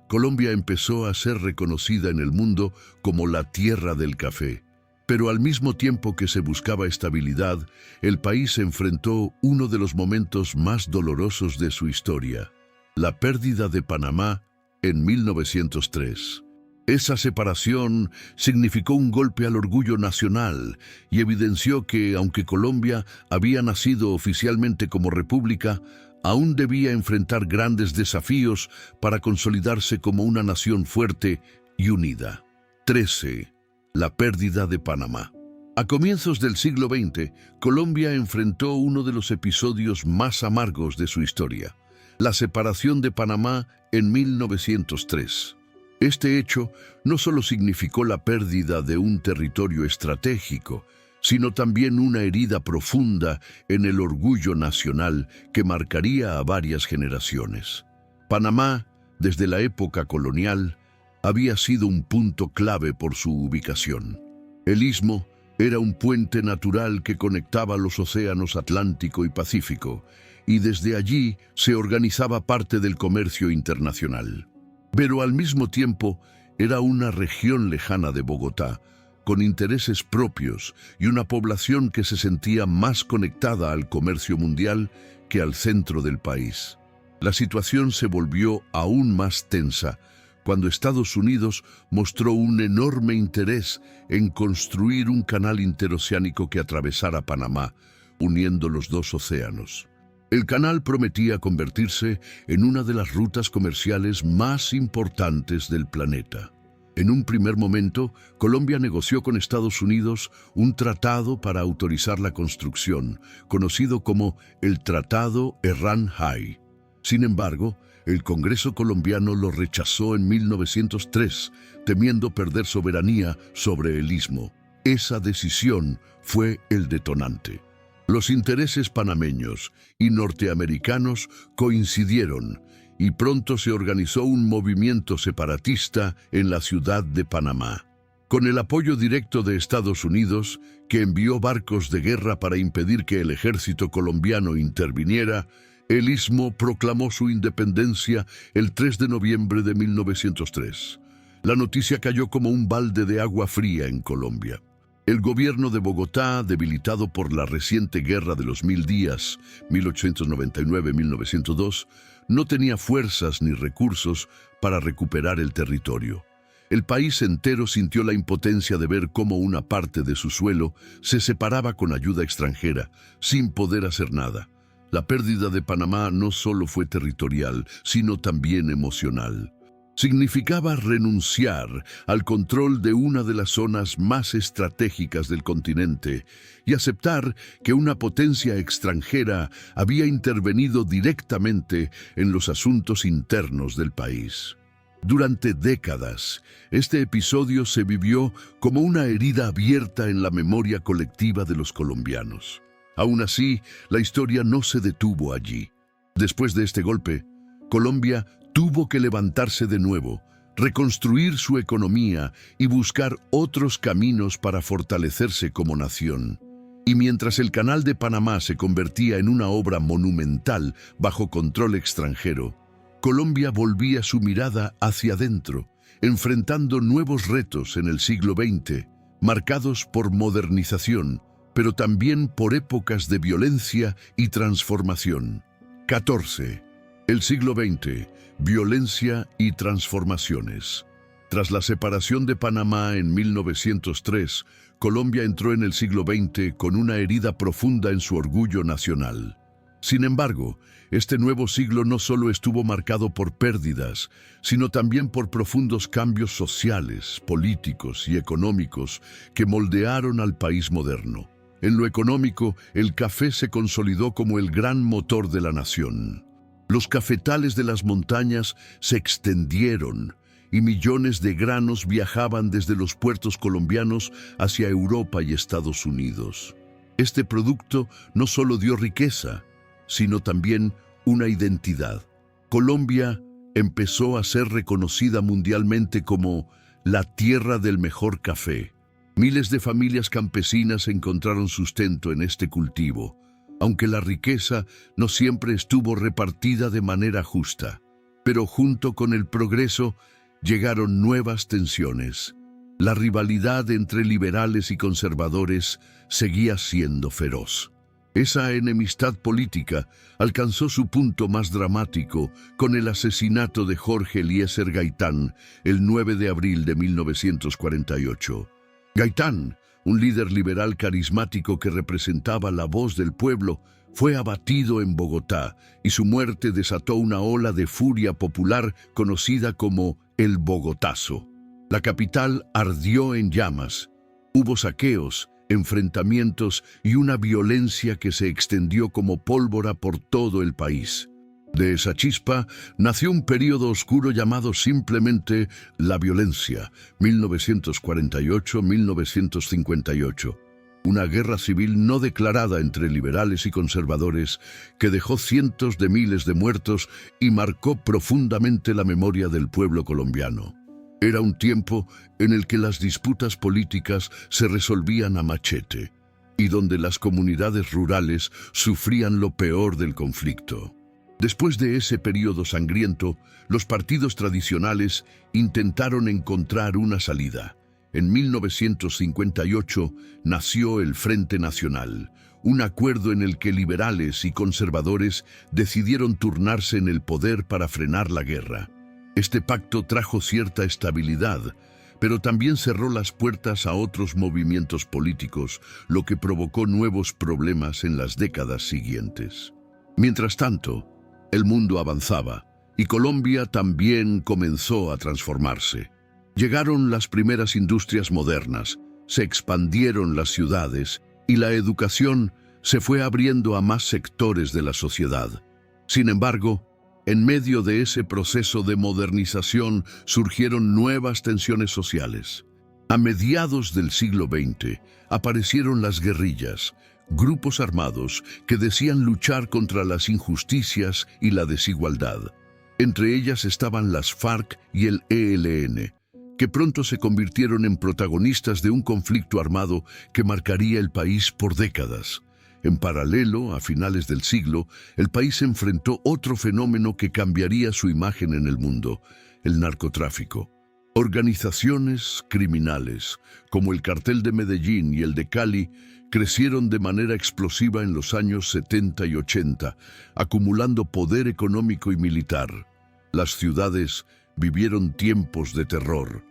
Colombia empezó a ser reconocida en el mundo como la tierra del café. Pero al mismo tiempo que se buscaba estabilidad, el país enfrentó uno de los momentos más dolorosos de su historia: la pérdida de Panamá en 1903. Esa separación significó un golpe al orgullo nacional y evidenció que, aunque Colombia había nacido oficialmente como república, aún debía enfrentar grandes desafíos para consolidarse como una nación fuerte y unida. 13. La pérdida de Panamá. A comienzos del siglo XX, Colombia enfrentó uno de los episodios más amargos de su historia, la separación de Panamá en 1903. Este hecho no solo significó la pérdida de un territorio estratégico, sino también una herida profunda en el orgullo nacional que marcaría a varias generaciones. Panamá, desde la época colonial, había sido un punto clave por su ubicación. El istmo era un puente natural que conectaba los océanos Atlántico y Pacífico, y desde allí se organizaba parte del comercio internacional. Pero al mismo tiempo era una región lejana de Bogotá, con intereses propios y una población que se sentía más conectada al comercio mundial que al centro del país. La situación se volvió aún más tensa cuando Estados Unidos mostró un enorme interés en construir un canal interoceánico que atravesara Panamá, uniendo los dos océanos. El canal prometía convertirse en una de las rutas comerciales más importantes del planeta. En un primer momento, Colombia negoció con Estados Unidos un tratado para autorizar la construcción, conocido como el Tratado Herrán-Hay. Sin embargo, el Congreso colombiano lo rechazó en 1903, temiendo perder soberanía sobre el istmo. Esa decisión fue el detonante. Los intereses panameños y norteamericanos coincidieron y pronto se organizó un movimiento separatista en la ciudad de Panamá. Con el apoyo directo de Estados Unidos, que envió barcos de guerra para impedir que el ejército colombiano interviniera, el istmo proclamó su independencia el 3 de noviembre de 1903. La noticia cayó como un balde de agua fría en Colombia. El gobierno de Bogotá, debilitado por la reciente Guerra de los 1000 días, 1899-1902, no tenía fuerzas ni recursos para recuperar el territorio. El país entero sintió la impotencia de ver cómo una parte de su suelo se separaba con ayuda extranjera, sin poder hacer nada. La pérdida de Panamá no solo fue territorial, sino también emocional. Significaba renunciar al control de una de las zonas más estratégicas del continente y aceptar que una potencia extranjera había intervenido directamente en los asuntos internos del país. Durante décadas, este episodio se vivió como una herida abierta en la memoria colectiva de los colombianos. Aún así, la historia no se detuvo allí. Después de este golpe, Colombia tuvo que levantarse de nuevo, reconstruir su economía y buscar otros caminos para fortalecerse como nación. Y mientras el Canal de Panamá se convertía en una obra monumental bajo control extranjero, Colombia volvía su mirada hacia adentro, enfrentando nuevos retos en el siglo XX, marcados por modernización, pero también por épocas de violencia y transformación. 14. El siglo XX, violencia y transformaciones. Tras la separación de Panamá en 1903, Colombia entró en el siglo XX con una herida profunda en su orgullo nacional. Sin embargo, este nuevo siglo no solo estuvo marcado por pérdidas, sino también por profundos cambios sociales, políticos y económicos que moldearon al país moderno. En lo económico, el café se consolidó como el gran motor de la nación. Los cafetales de las montañas se extendieron y millones de granos viajaban desde los puertos colombianos hacia Europa y Estados Unidos. Este producto no solo dio riqueza, sino también una identidad. Colombia empezó a ser reconocida mundialmente como la tierra del mejor café. Miles de familias campesinas encontraron sustento en este cultivo, aunque la riqueza no siempre estuvo repartida de manera justa. Pero junto con el progreso llegaron nuevas tensiones. La rivalidad entre liberales y conservadores seguía siendo feroz. Esa enemistad política alcanzó su punto más dramático con el asesinato de Jorge Eliezer Gaitán el 9 de abril de 1948. Gaitán, un líder liberal carismático que representaba la voz del pueblo, fue abatido en Bogotá y su muerte desató una ola de furia popular conocida como el Bogotazo. La capital ardió en llamas, hubo saqueos, enfrentamientos y una violencia que se extendió como pólvora por todo el país. De esa chispa nació un período oscuro llamado simplemente la violencia, 1948-1958. Una guerra civil no declarada entre liberales y conservadores que dejó cientos de miles de muertos y marcó profundamente la memoria del pueblo colombiano. Era un tiempo en el que las disputas políticas se resolvían a machete y donde las comunidades rurales sufrían lo peor del conflicto. Después de ese periodo sangriento, los partidos tradicionales intentaron encontrar una salida. En 1958 nació el Frente Nacional, un acuerdo en el que liberales y conservadores decidieron turnarse en el poder para frenar la guerra. Este pacto trajo cierta estabilidad, pero también cerró las puertas a otros movimientos políticos, lo que provocó nuevos problemas en las décadas siguientes. Mientras tanto, el mundo avanzaba y Colombia también comenzó a transformarse. Llegaron las primeras industrias modernas, se expandieron las ciudades y la educación se fue abriendo a más sectores de la sociedad. Sin embargo, en medio de ese proceso de modernización surgieron nuevas tensiones sociales. A mediados del siglo XX aparecieron las guerrillas, grupos armados que decían luchar contra las injusticias y la desigualdad. Entre ellas estaban las FARC y el ELN, que pronto se convirtieron en protagonistas de un conflicto armado que marcaría el país por décadas. En paralelo, a finales del siglo, el país enfrentó otro fenómeno que cambiaría su imagen en el mundo: el narcotráfico. Organizaciones criminales, como el Cartel de Medellín y el de Cali, crecieron de manera explosiva en los años 70 y 80, acumulando poder económico y militar. Las ciudades vivieron tiempos de terror.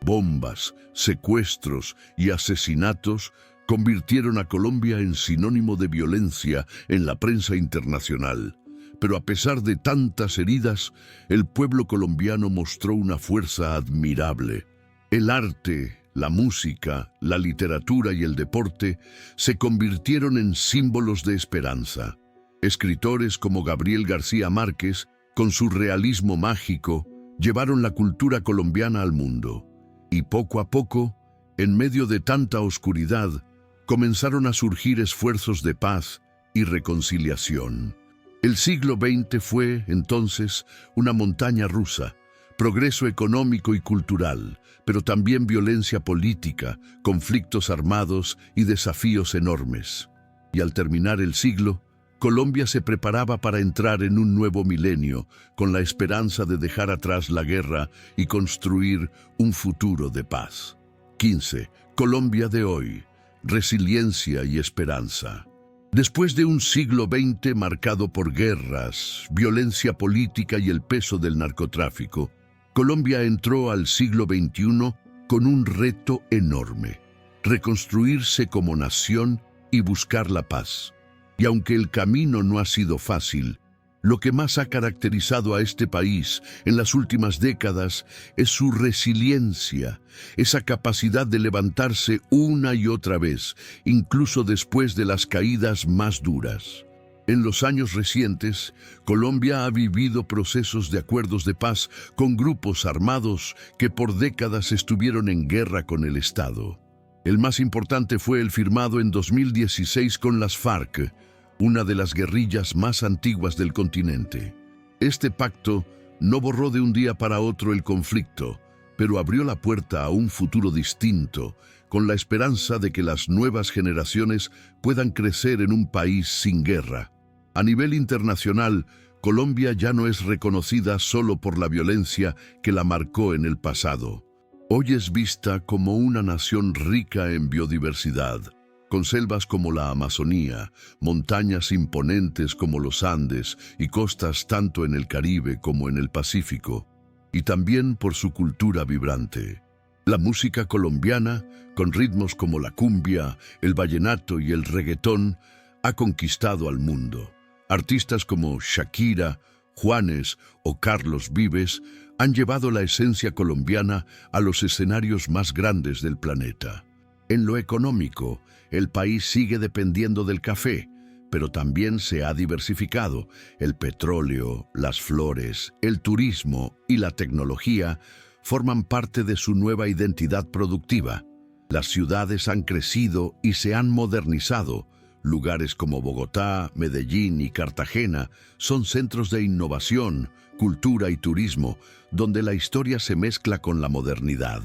Bombas, secuestros y asesinatos convirtieron a Colombia en sinónimo de violencia en la prensa internacional. Pero a pesar de tantas heridas, el pueblo colombiano mostró una fuerza admirable. El arte, la música, la literatura y el deporte se convirtieron en símbolos de esperanza. Escritores como Gabriel García Márquez, con su realismo mágico, llevaron la cultura colombiana al mundo. Y poco a poco, en medio de tanta oscuridad, comenzaron a surgir esfuerzos de paz y reconciliación. El siglo XX fue, entonces, una montaña rusa: progreso económico y cultural, pero también violencia política, conflictos armados y desafíos enormes. Y al terminar el siglo, Colombia se preparaba para entrar en un nuevo milenio, con la esperanza de dejar atrás la guerra y construir un futuro de paz. 15. Colombia de hoy: resiliencia y esperanza. Después de un siglo XX marcado por guerras, violencia política y el peso del narcotráfico, Colombia entró al siglo XXI con un reto enorme: reconstruirse como nación y buscar la paz. Y aunque el camino no ha sido fácil, lo que más ha caracterizado a este país en las últimas décadas es su resiliencia, esa capacidad de levantarse una y otra vez, incluso después de las caídas más duras. En los años recientes, Colombia ha vivido procesos de acuerdos de paz con grupos armados que por décadas estuvieron en guerra con el Estado. El más importante fue el firmado en 2016 con las FARC, una de las guerrillas más antiguas del continente. Este pacto no borró de un día para otro el conflicto, pero abrió la puerta a un futuro distinto, con la esperanza de que las nuevas generaciones puedan crecer en un país sin guerra. A nivel internacional, Colombia ya no es reconocida solo por la violencia que la marcó en el pasado. Hoy es vista como una nación rica en biodiversidad, con selvas como la Amazonía, montañas imponentes como los Andes y costas tanto en el Caribe como en el Pacífico, y también por su cultura vibrante. La música colombiana, con ritmos como la cumbia, el vallenato y el reggaetón, ha conquistado al mundo. Artistas como Shakira, Juanes o Carlos Vives han llevado la esencia colombiana a los escenarios más grandes del planeta. En lo económico, el país sigue dependiendo del café, pero también se ha diversificado. El petróleo, las flores, el turismo y la tecnología forman parte de su nueva identidad productiva. Las ciudades han crecido y se han modernizado. Lugares como Bogotá, Medellín y Cartagena son centros de innovación, cultura y turismo, donde la historia se mezcla con la modernidad.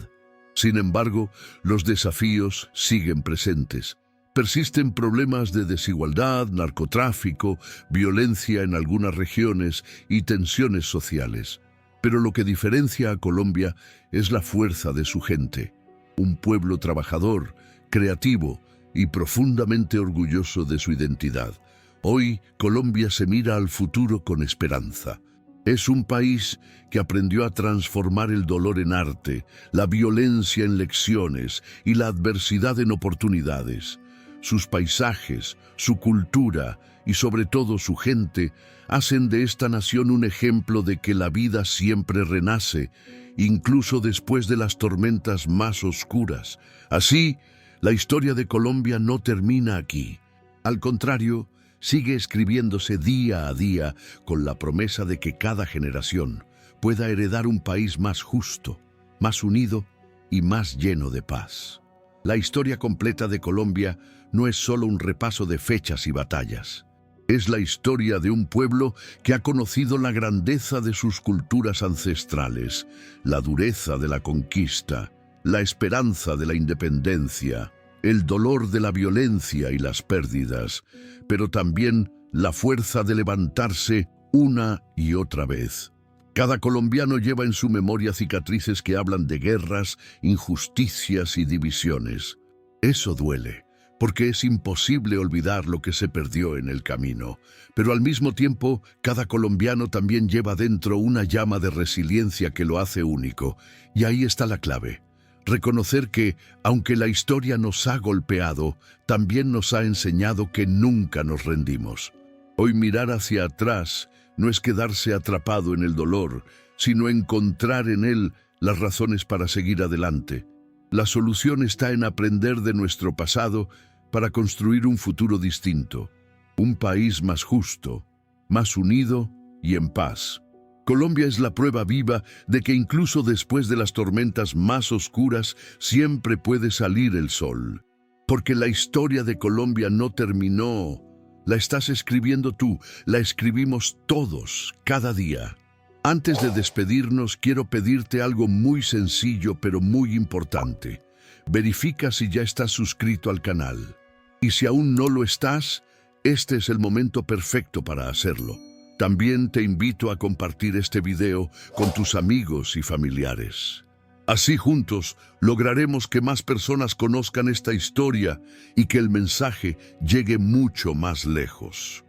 Sin embargo, los desafíos siguen presentes. Persisten problemas de desigualdad, narcotráfico, violencia en algunas regiones y tensiones sociales. Pero lo que diferencia a Colombia es la fuerza de su gente. Un pueblo trabajador, creativo y profundamente orgulloso de su identidad. Hoy, Colombia se mira al futuro con esperanza. Es un país que aprendió a transformar el dolor en arte, la violencia en lecciones y la adversidad en oportunidades. Sus paisajes, su cultura y sobre todo su gente hacen de esta nación un ejemplo de que la vida siempre renace, incluso después de las tormentas más oscuras. Así, la historia de Colombia no termina aquí. Al contrario, sigue escribiéndose día a día con la promesa de que cada generación pueda heredar un país más justo, más unido y más lleno de paz. La historia completa de Colombia no es solo un repaso de fechas y batallas. Es la historia de un pueblo que ha conocido la grandeza de sus culturas ancestrales, la dureza de la conquista, la esperanza de la independencia, el dolor de la violencia y las pérdidas, pero también la fuerza de levantarse una y otra vez. Cada colombiano lleva en su memoria cicatrices que hablan de guerras, injusticias y divisiones. Eso duele, porque es imposible olvidar lo que se perdió en el camino. Pero al mismo tiempo, cada colombiano también lleva dentro una llama de resiliencia que lo hace único. Y ahí está la clave. Reconocer que, aunque la historia nos ha golpeado, también nos ha enseñado que nunca nos rendimos. Hoy mirar hacia atrás no es quedarse atrapado en el dolor, sino encontrar en él las razones para seguir adelante. La solución está en aprender de nuestro pasado para construir un futuro distinto, un país más justo, más unido y en paz. Colombia es la prueba viva de que incluso después de las tormentas más oscuras siempre puede salir el sol. Porque la historia de Colombia no terminó. La estás escribiendo tú, la escribimos todos, cada día. Antes de despedirnos, quiero pedirte algo muy sencillo pero muy importante. Verifica si ya estás suscrito al canal. Y si aún no lo estás, este es el momento perfecto para hacerlo. También te invito a compartir este video con tus amigos y familiares. Así juntos lograremos que más personas conozcan esta historia y que el mensaje llegue mucho más lejos.